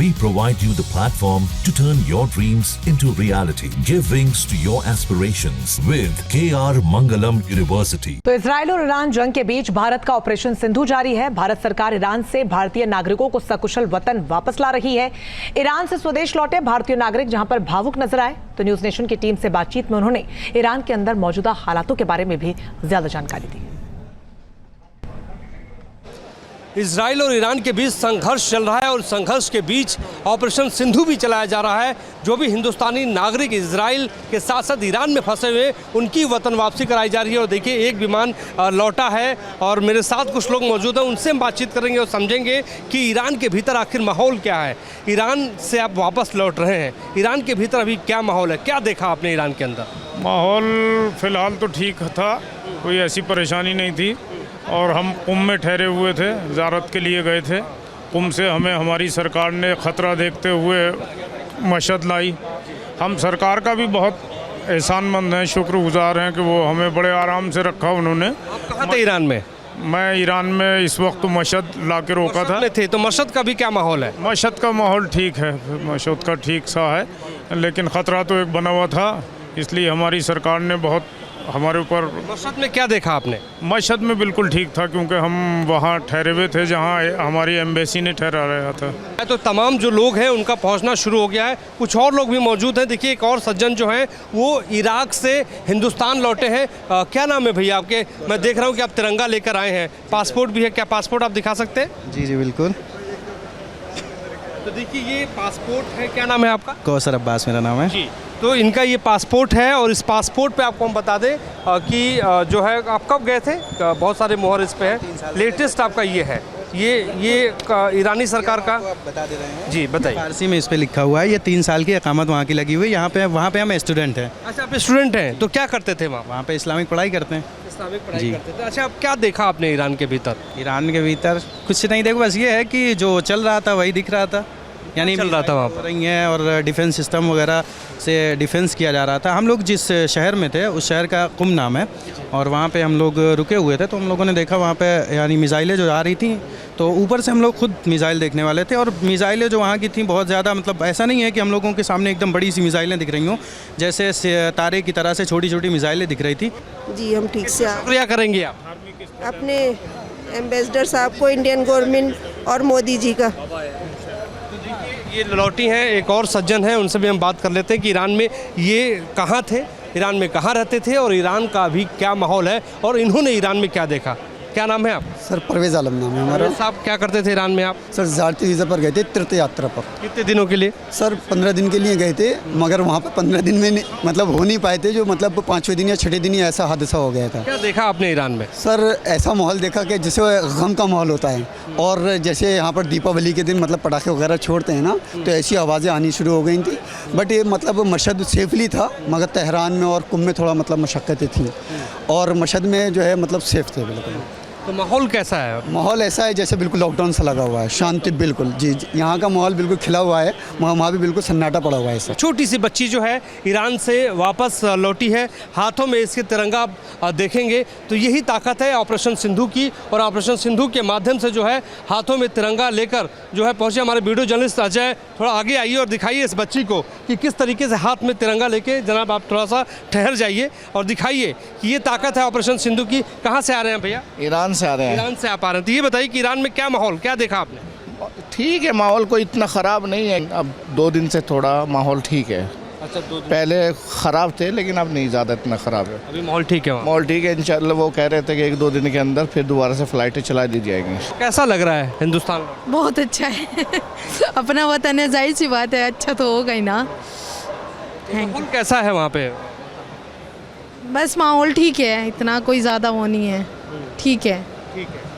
We provide you the platform to turn your dreams into reality. Give wings to your aspirations with KR Mangalam University. तो Israel और Iran जंग के बीच भारत का operation Sindhu जारी है। भारत सरकार ईरान से भारतीय नागरिकों को सकुशल वतन वापस ला रही है। ईरान से स्वदेश लौटे भारतीय नागरिक जहां पर भावुक नजर आए तो न्यूज नेशन की टीम से बातचीत में उन्होंने ईरान के अंदर मौजूदा हालातों के बारे में भी ज्यादा जानकारी दी। इजराइल और ईरान के बीच संघर्ष चल रहा है और संघर्ष के बीच ऑपरेशन सिंधु भी चलाया जा रहा है। जो भी हिंदुस्तानी नागरिक इजराइल के साथ साथ ईरान में फंसे हुए उनकी वतन वापसी कराई जा रही है। और देखिए एक विमान लौटा है और मेरे साथ कुछ लोग मौजूद हैं, उनसे हम बातचीत करेंगे और समझेंगे कि ईरान के भीतर आखिर माहौल क्या है। ईरान से आप वापस लौट रहे हैं, ईरान के भीतर अभी क्या माहौल है, क्या देखा आपने ईरान के अंदर? माहौल फ़िलहाल तो ठीक था, कोई ऐसी परेशानी नहीं थी और हम कुंभ में ठहरे हुए थे, ज़ियारत के लिए गए थे। कुंभ से हमें हमारी सरकार ने ख़तरा देखते हुए मशहद लाई। हम सरकार का भी बहुत एहसानमंद हैं, शुक्रगुजार हैं कि वो हमें बड़े आराम से रखा उन्होंने। आप कहाँ थे ईरान में? मैं ईरान में इस वक्त मशहद ला के रोका था। थे तो मशहद का भी क्या माहौल है? मशहद का माहौल ठीक है, मशहद का ठीक सा है, लेकिन ख़तरा तो एक बना हुआ था, इसलिए हमारी सरकार ने बहुत हमारे ऊपर। मशहद में क्या देखा आपने? मशहद में बिल्कुल ठीक था क्योंकि हम वहाँ ठहरे हुए थे जहाँ हमारी एम्बेसी ने ठहरा रहा था। तो तमाम जो लोग हैं उनका पहुंचना शुरू हो गया है। कुछ और लोग भी मौजूद हैं। देखिए एक और सज्जन जो हैं वो इराक से हिंदुस्तान लौटे हैं। क्या नाम है भैया आपके? मैं देख रहा हूँ कि आप तिरंगा लेकर आए हैं, पासपोर्ट भी है, क्या पासपोर्ट आप दिखा सकते हैं? जी बिल्कुल। तो देखिए ये पासपोर्ट है, क्या नाम है आपका? कौसर अब्बास मेरा नाम है जी। तो इनका ये पासपोर्ट है और इस पासपोर्ट पे आपको हम बता दें कि जो है आप कब गए थे? बहुत सारे मोहर इस पे है। लेटेस्ट आपका ये है, ये ईरानी सरकार का बता दे रहे हैं जी, बताइए। फारसी में इस पे लिखा हुआ है, ये 3 साल की इकामत वहाँ की लगी हुई है। यहाँ पे वहाँ पे हम स्टूडेंट हैं। अच्छा आप स्टूडेंट हैं, तो क्या करते थे वहाँ? पे इस्लामिक पढ़ाई करते हैं। इस्लामिक पढ़ाई जी। करते थे। अच्छा अब क्या देखा आपने ईरान के भीतर? ईरान के भीतर कुछ नहीं, देखो बस ये है कि जो चल रहा था वही दिख रहा था, यानी चल रहा था वहाँ पर रही हैं और डिफेंस सिस्टम वगैरह से डिफेंस किया जा रहा था। हम लोग जिस शहर में थे उस शहर का कुम नाम है और वहाँ पे हम लोग रुके हुए थे, तो हम लोगों ने देखा वहाँ पे यानी मिसाइलें जो आ रही थी, तो ऊपर से हम लोग खुद मिसाइल देखने वाले थे। और मिसाइलें जो वहाँ की थी बहुत ज़्यादा, मतलब ऐसा नहीं है कि हम लोगों के सामने एकदम बड़ी सी मिसाइलें दिख रही हों, जैसे तारे की तरह से छोटी छोटी मिसाइलें दिख रही थी। जी हम ठीक से शुक्रिया करेंगे आप अपने एम्बेसडर साहब को, इंडियन गवर्नमेंट और मोदी जी का। ये लौटी हैं। एक और सज्जन हैं, उनसे भी हम बात कर लेते हैं कि ईरान में ये कहाँ थे, ईरान में कहाँ रहते थे और ईरान का अभी क्या माहौल है और इन्होंने ईरान में क्या देखा। क्या नाम है आप? सर परवेज़ आलम नाम है हमारा। साहब क्या करते थे ईरान में आप? सर ज़ियारती वीज़ा पर गए थे, तीर्थ यात्रा पर। कितने दिनों के लिए? सर 15 दिन के लिए गए थे, मगर वहाँ पर 15 दिन में मतलब हो नहीं पाए थे, जो मतलब 5वें दिन या 6ठे दिन ही ऐसा हादसा हो गया था। क्या देखा आपने ईरान में? सर ऐसा माहौल देखा कि जैसे गम का माहौल होता है, और जैसे यहाँ पर दीपावली के दिन मतलब पटाखे वगैरह छोड़ते हैं ना, तो ऐसी आवाज़ें आनी शुरू हो गई थी। बट ये मतलब मशहद सेफली था, मगर तेहरान में और कुंभ में थोड़ा मतलब मशक्क़तें थी, और मशहद में जो है मतलब सेफ थे बिल्कुल। तो माहौल कैसा है? माहौल ऐसा है जैसे बिल्कुल लॉकडाउन सा लगा हुआ है, शांति बिल्कुल। जी यहाँ का माहौल बिल्कुल खिला हुआ है, वहाँ भी बिल्कुल सन्नाटा पड़ा हुआ है। सर छोटी सी बच्ची जो है ईरान से वापस लौटी है, हाथों में इसके तिरंगा देखेंगे तो यही ताकत है ऑपरेशन सिंधु की। और ऑपरेशन सिंधु के माध्यम से जो है हाथों में तिरंगा लेकर जो है पहुँचे हमारे वीडियो जर्नलिस्ट अजय। थोड़ा आगे आइए और दिखाइए इस बच्ची को कि किस तरीके से हाथ में तिरंगा लेके, जनाब आप थोड़ा सा ठहर जाइए और दिखाइए कि ये ताकत है ऑपरेशन सिंधु की। कहाँ से आ रहे हैं भैया? ईरान से आ रहे हैं। ईरान से आप आ रहे हैं, तो ये बताइए कि ईरान में क्या माहौल, क्या देखा आपने? ठीक है, माहौल कोई इतना ख़राब नहीं है। अब 2 दिन से थोड़ा माहौल ठीक है। अच्छा 2 दिन पहले ख़राब थे लेकिन अब नहीं ज़्यादा इतना ख़राब है। अभी माहौल ठीक है? माहौल ठीक है इंशाल्लाह। वो कह रहे थे कि 1-2 दिन के अंदर फिर दोबारा से फ़्लाइटें चला दी जाएंगी। कैसा लग रहा है हिंदुस्तान? बहुत अच्छा है अपना वतन है, जाहिर सी बात है, अच्छा तो होगा ही ना। माहौल कैसा है वहाँ पे? बस माहौल ठीक है, इतना कोई ज़्यादा वो नहीं है, ठीक है। ठीक है।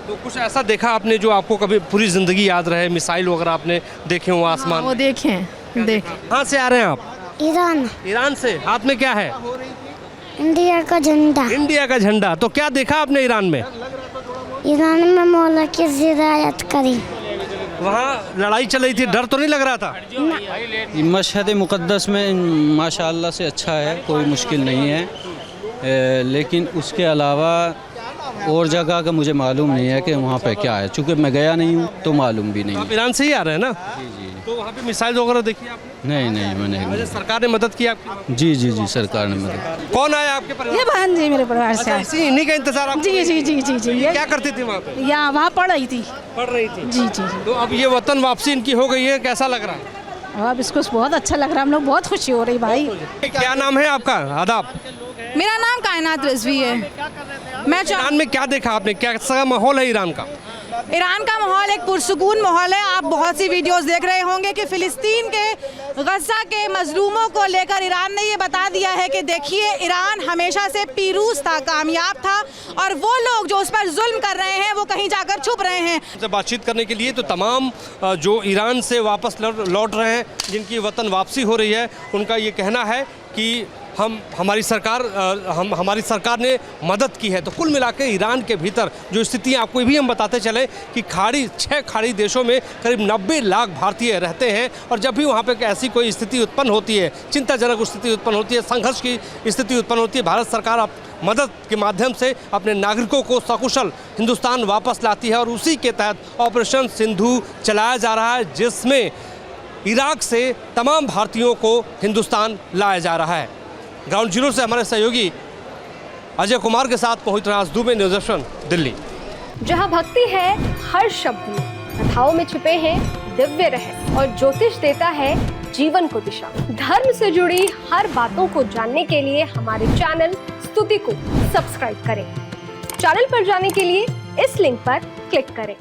तो कुछ ऐसा देखा आपने जो आपको कभी पूरी ज़िंदगी याद रहे? मिसाइल वगैरह आपने देखे हो आसमान? वो देखें। कहाँ से आ रहे हैं आप? ईरान। ईरान से। हाथ में क्या है? इंडिया का झंडा। इंडिया का झंडा। तो क्या देखा आपने ईरान में? ईरान में मौला की जियारत करी। वहाँ लड़ाई चल रही थी, डर तो नहीं लग रहा था? मशहद मुक़द्दस में माशाअल्लाह से अच्छा है, कोई मुश्किल नहीं है, लेकिन उसके अलावा और जगह का मुझे मालूम नहीं है कि वहाँ पे क्या है, चूँकि मैं गया नहीं हूँ तो मालूम भी नहीं आप है। ईरान से ही आ रहे हैं ना? जी जी। तो वहाँ पे मिसाइल वगैरह देखी आपने? नहीं मैंने अच्छा, सरकार ने मदद की आपकी? जी सरकार ने मदद। कौन आया आपके परिवार? ये बहन जी मेरे परिवार से। अच्छा, इसी इन्हीं का इंतजार आप? जी ये क्या करती थी वहाँ पे? यहाँ वहाँ पढ़ रही थी। पढ़ रही थी? जी। तो अब ये वतन वापसी इनकी हो गई है, कैसा लग रहा है? अब इसको बहुत अच्छा लग रहा है, हम लोग बहुत खुशी हो रही भाई। क्या नाम है आपका? आदाब। मेरा नाम कायनात रिजवी है। मैं ईरान में क्या देखा आपने, कैसा माहौल है ईरान का? ईरान का माहौल एक पुरसुकून माहौल है। आप बहुत सी वीडियोस देख रहे होंगे कि फिलिस्तीन के गज़ा के मजलूमों को लेकर ईरान ने ये बता दिया है कि देखिए ईरान हमेशा से पीरूज था, कामयाब था, और वो लोग जो उस पर जुल्म कर रहे हैं वो कहीं जाकर छुप रहे हैं। से बातचीत करने के लिए तो तमाम जो ईरान से वापस लौट रहे हैं, जिनकी वतन वापसी हो रही है, उनका ये कहना है कि हमारी सरकार ने मदद की है। तो कुल मिला के ईरान के भीतर जो स्थिति, आपको भी हम बताते चले कि 6 खाड़ी देशों में करीब 90 लाख भारतीय रहते हैं, और जब भी वहाँ पे ऐसी कोई स्थिति उत्पन्न होती है, चिंताजनक स्थिति उत्पन्न होती है, संघर्ष की स्थिति उत्पन्न होती है, भारत सरकार अब मदद के माध्यम से अपने नागरिकों को सकुशल हिंदुस्तान वापस लाती है। और उसी के तहत ऑपरेशन सिंधु चलाया जा रहा है, जिसमें इराक से तमाम भारतीयों को हिंदुस्तान लाया जा रहा है। ग्राउंड जीरो से हमारे सहयोगी अजय कुमार के साथ मोहित राज दुबे, न्यूज़ एटीन, दिल्ली। जहां भक्ति है हर शब्द में, कथाओं में छुपे हैं दिव्य रहस्य, और ज्योतिष देता है जीवन को दिशा। धर्म से जुड़ी हर बातों को जानने के लिए हमारे चैनल स्तुति को सब्सक्राइब करें। चैनल पर जाने के लिए इस लिंक पर क्लिक करें।